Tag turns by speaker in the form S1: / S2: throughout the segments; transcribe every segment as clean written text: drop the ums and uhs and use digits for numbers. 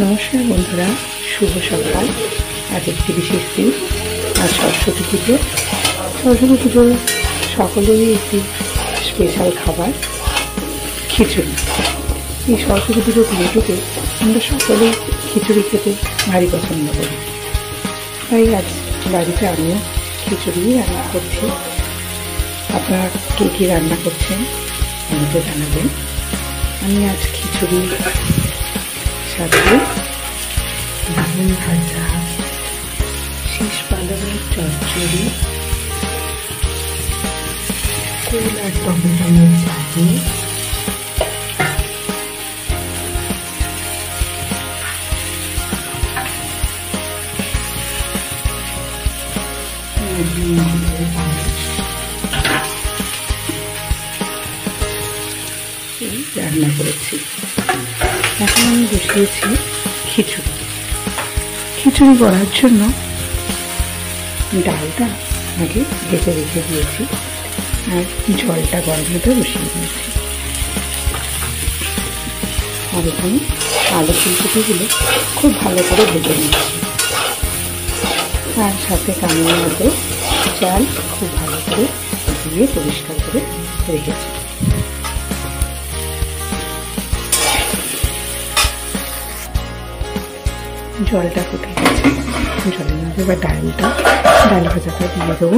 S1: নমস্কার বন্ধুরা, শুভ সকাল। আজ একটি বিশেষ দিন, আর সরস্বতী পুজো। সরস্বতী পুজো সকলেরই একটি স্পেশাল খাবার খিচুড়ি। এই সরস্বতী পুজো পুজোটিতে আমরা সকলেই খিচুড়ি খেতে ভারী পছন্দ করি। তাই আজ বাড়িতে আমিও খিচুড়ি রান্না করছি। আপনারা কে কী রান্না করছেন আমাকে জানাবেন। আমি আজ খিচুড়ি সাথে বেগুন ভাজা, শীষ পালকের চচ্চড়ি, কুল আর টমেটোর চাটনি, রান্না করেছি। এখন আমি বসিয়েছি খিচুড়ি। খিচুড়ি করার জন্য ডালটা আগে ভেজে রেখে দিয়েছি আর জলটা গরম হতে বসিয়ে দিয়েছি। আর এখানে আলু ফুলকপিগুলো খুব ভালো করে ভেজে নিচ্ছি। আর সাথে কামিয়ে মতো চাল খুব ভালো করে ধুয়ে পরিষ্কার করে রেখেছি। জলটা ফুটে গেছে, জলের মধ্যে এবার ডাল ভাজাটা দিয়ে দেবো।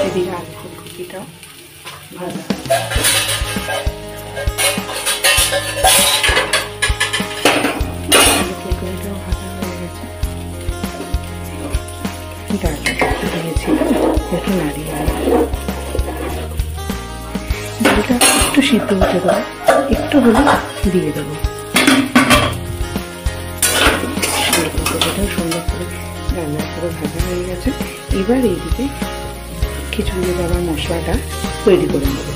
S1: এদিকে আলু ফুলকপিটাও ভাজা একটু নাড়িয়ে ডালটা একটু সিদ্ধ হতে দেবো, একটু হলে দিয়ে দেবো। ফুলকপিটাও সুন্দর করে রান্না করে ভাজা হয়ে গেছে। এবার এইদিকে খিচুড়ি দেওয়ার মশলাটা তৈরি করে নেব।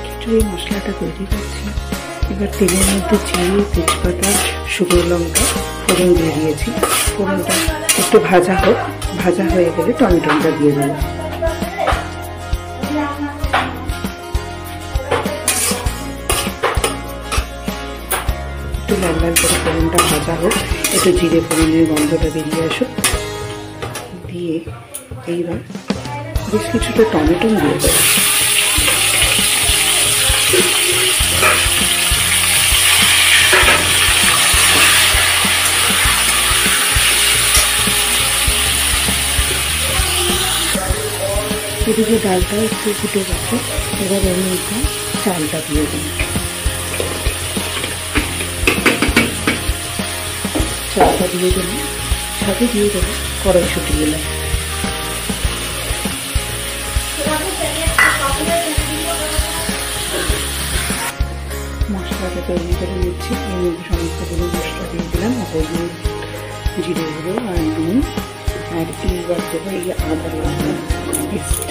S1: খিচুড়ি মশলাটা তৈরি করছি। এবার তেলের মধ্যে জিরে, তেজপাতা, শুকনো লঙ্কা ফোড়ন দিয়ে দিয়েছি। ফোড়নটা একটু ভাজা হোক, ভাজা হয়ে গেলে টমেটোটা দিয়ে দেবো। একটু লাল লাল করে ফোড়নটা ভাজা হোক, একটু জিরে ফোড়নের গন্ধটা বেরিয়ে আসুক। দিয়ে এইবার বেশ কিছুটা টমেটো দিয়ে দেবো। এদিকে ডালটা একটু ফুটে গেছে। এবার এর মধ্যে চালটা দিয়ে দেব। চালটা দিয়ে দেবো, সাথে দিয়ে দেবো কড়াইশুঁটিগুলো। মশলাটা তৈরি করে নিচ্ছি। এর মধ্যে সমস্ত গুঁড়ো মশলা দিয়ে দিলাম, হলুদ, জিরে গুঁড়ো আর নুন। আর এইবার দেবো এই আদা লঙ্কা পেস্ট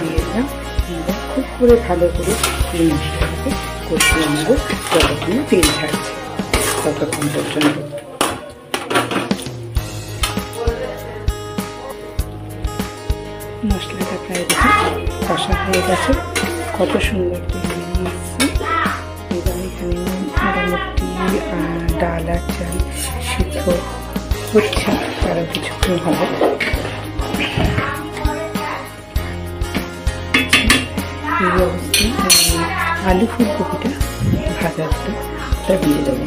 S1: দিয়ে দিলাম। এবার খুব করে ভালো করে এই মশলাটাকে কষিয়ে নেব যতক্ষণ তেল ছাড়ছে ততক্ষণ পর্যন্ত। মশলাটা প্রায় কষা হয়ে গেছে, কত সুন্দর তেল বেরিয়ে এসছে। এবার এখানে মোটামুটি ডাল আর চাল সিদ্ধ হচ্ছে, তারা কিছুক্ষণ হবে। এই অবস্থায় আলু ফুলকপিটা ভাজাটা দিয়ে দেবো।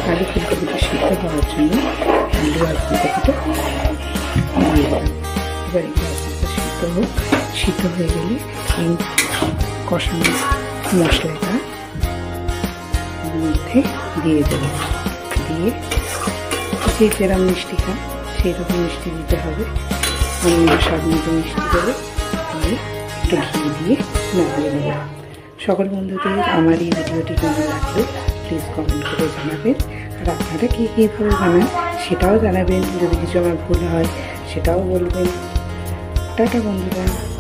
S1: আলু ফুলকপিটা সিদ্ধ হওয়ার জন্য আলু আর ফুলকপিটা দিয়ে দেবো। এবার সিদ্ধ হোক, সিদ্ধ হয়ে গেলে এই কষানো মশলাটা মধ্যে দিয়ে দেবো। দিয়ে যে যেরকম মিষ্টি খান সেই রকম মিষ্টি দিতে হবে। আমি স্বাদ মতো মিষ্টি দেবো, দিয়ে একটু ঘি দিয়ে নামিয়ে দেবো। সকল বন্ধুদের আমার এই ভিডিওটি কেমন লাগলো প্লিজ কমেন্ট করে জানাবেন। আর আপনারা কীভাবে বানান সেটাও জানাবেন। যদি কিছু আমার ভুল হয় সেটাও বলবেন। টাটা বন্ধুরা।